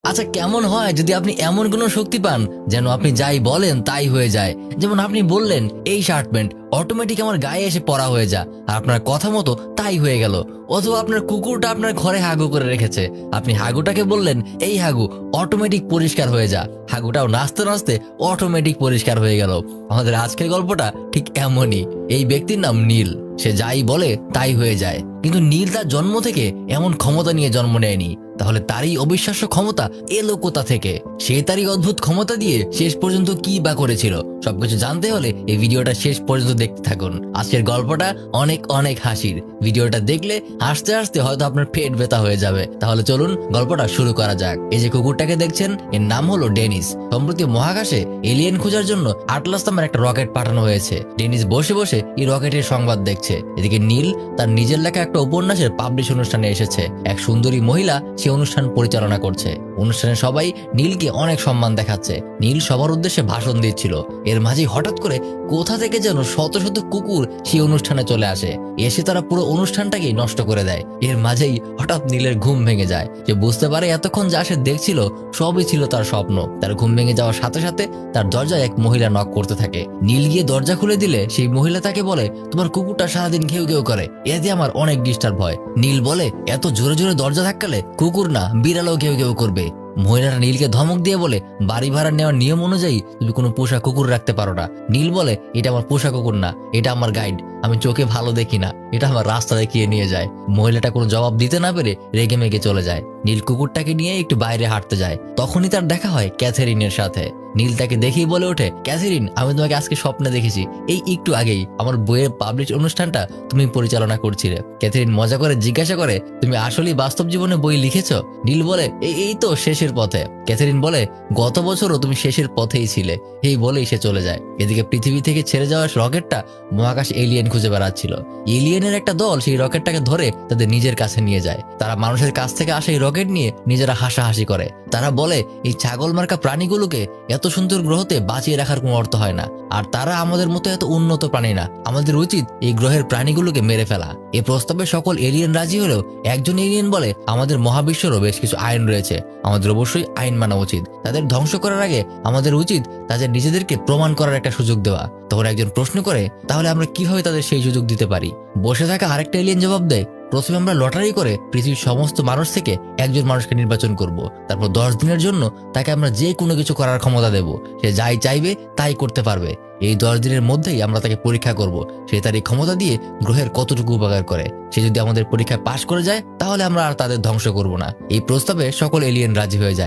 আচ্ছা, কেমন হয় যদি আপনি এমন কোনো শক্তি পান যেন আপনি যাই বলেন তাই হয়ে যায়? যেমন আপনি বললেন এই শার্ট প্যান্ট অটোমেটিক আমার গায়ে এসে পরা হয়ে যা, আর আপনার কথা মতো তাই হয়ে গেল। অথবা আপনার কুকুরটা আপনার ঘরে হাগু করে রেখেছে, আপনি হাগুটাকে বললেন এই হাগু অটোমেটিক পরিষ্কার হয়ে যা, হাগুটাও নাচতে নাচতে অটোমেটিক পরিষ্কার হয়ে গেল। আমাদের আজকের গল্পটা ঠিক এমনই। এই ব্যক্তির নাম নীল। সে যাই বলে তাই হয়ে যায়, কিন্তু নীল তার জন্ম থেকে এমন ক্ষমতা নিয়ে জন্ম নেয়নি। তাহলে তারই অবিশ্বাস্য ক্ষমতা এলো কোথা থেকে? সে তারই অদ্ভুত ক্ষমতা দিয়ে শেষ পর্যন্ত কি বা করেছিল? সবকিছু জানতে হলে এই ভিডিওটা শেষ পর্যন্ত দেখতে থাকুন। আজকের গল্পটা অনেক অনেক হাসির। ভিডিওটা দেখলে হাসতে হাসতে হয়তো আপনার পেট ব্যথা হয়ে যাবে। তাহলে চলুন গল্পটা শুরু করা যাক। এই যে কুকুরটাকে দেখছেন, এর নাম হলো ডেনিস। সম্প্রতি মহাকাশে এলিয়েন খোঁজার জন্য আটলাস নামের একটা রকেট পাঠানো হয়েছে। ডেনিস বসে বসে এই রকেটের সংবাদ দেখছে। এদিকে নীল তার নিজের লেখা একটা উপন্যাসের পাবলিশ অনুষ্ঠানে এসেছে। এক সুন্দরী মহিলা সে অনুষ্ঠান পরিচালনা করছে। অনুষ্ঠানে সবাই নীলকে অনেক সম্মান দেখাচ্ছে। নীল সবার উদ্দেশ্যে ভাষণ দিচ্ছিল। এর মাঝেই হঠাৎ করে কোথা থেকে যেন শত শত কুকুর সেই অনুষ্ঠানে চলে আসে। এসে তারা পুরো অনুষ্ঠানটাকেই নষ্ট করে দেয়। এর মাঝেই হঠাৎ নীলের ঘুম ভেঙে যায়। সে বুঝতে পারে এতক্ষণ যা সে দেখছিল সবই ছিল তার স্বপ্ন। তার ঘুম ভেঙে যাওয়ার সাথে সাথে তার দরজায় এক মহিলা নক করতে থাকে। নীল গিয়ে দরজা খুলে দিলে সেই মহিলা তাকে বলে, তোমার কুকুরটা সারাদিন ঘেউ ঘেউ করে, এতে আমার অনেক ডিস্টার্ব হয়। নীল বলে, এত জোরে জোরে দরজা ধাক্কালে কুকুর না বিড়ালও ঘেউ ঘেউ করবে। মহিলাটা নীলকে ধমক দিয়ে বলে, বাড়ি ভাড়া নেওয়ার নিয়ম অনুযায়ী তুমি কোনো পোষা কুকুর রাখতে পারো না। নীল বলে, এটা আমার পোষা কুকুর না, এটা আমার গাইড। আমি চোখে ভালো দেখি না, এটা আমার রাস্তা দেখিয়ে নিয়ে যায়। মহিলাটা কোনো জবাব দিতে না পেরে রেগে মেগে চলে যায়। নীল কুকুরটাকে নিয়ে একটু বাইরে হাঁটতে যায়। তখনই তার দেখা হয় ক্যাথেরিনের সাথে। নীল তাকে দেখেই বলে ওঠে, ক্যাথেরিন, আমি তোমাকে আজকে স্বপ্নে দেখেছি। এই একটু আগেই আমার বইয়ের পাবলিশ অনুষ্ঠানটা তুমি পরিচালনা করছিলে। ক্যাথেরিন মজা করে জিজ্ঞাসা করে, তুমি আসলেই বাস্তব জীবনে বই লিখেছ? নীল বলে, এই তো শেষের পথে। ক্যাথেরিন বলে, গত বছরও তুমি শেষের পথেই ছিলে। এই বলেই সে চলে যায়। এদিকে পৃথিবী থেকে ছেড়ে যাওয়া রকেটটা মহাকাশ এলিয়েন খুঁজে বেড়াচ্ছিল। এলিয়েনের একটা দল সেই রকেটটাকে ধরে তাদের নিজের কাছে নিয়ে যায়। তারা মানুষের কাছ থেকে আসা এই রকেট নিয়ে নিজেরা হাসাহাসি করে। তারা বলে, এই ছাগল মার্কা প্রাণীগুলোকে এত সুন্দর গ্রহতে বাঁচিয়ে রাখার কোনো অর্থ হয় না, আর তারা আমাদের মতো এত উন্নত প্রাণী না। আমাদের উচিত এই গ্রহের প্রাণীগুলোকে মেরে ফেলা। এই প্রস্তাবে সকল এলিয়েন রাজি হলেও একজন এলিয়েন বলে, আমাদের মহাবিশ্বেরও বেশ কিছু আইন রয়েছে, আমাদের অবশ্যই আইন মানা উচিত। তাদের ধ্বংস করার আগে আমাদের উচিত তাদের নিজেদেরকে প্রমাণ করার একটা সুযোগ দেওয়া। তখন একজন প্রশ্ন করে, তাহলে আমরা কিভাবে তাদের সেই সুযোগ দিতে পারি? বসে থাকা আরেকটা এলিয়েন জবাব দেয়, প্রথমে আমরা লটারি করে পৃথিবীর সমস্ত মানুষ থেকে একজন মানুষকে নির্বাচন করব। তারপর 10 দিনের জন্য তাকে আমরা যে কোনো কিছু করার ক্ষমতা দেব। সে যাই চাইবে তাই করতে পারবে। এই 10 দিনের মধ্যেই আমরা তাকে পরীক্ষা করব, সে তার এই ক্ষমতা দিয়ে গ্রহের কতটুকু উপকার করে। সে যদি আমাদের পরীক্ষায় পাশ করে যায় তাহলে আমরা আর তাদের ধ্বংস করব না। এই প্রস্তাবে সকল এলিয়েন রাজি হয়ে যায়।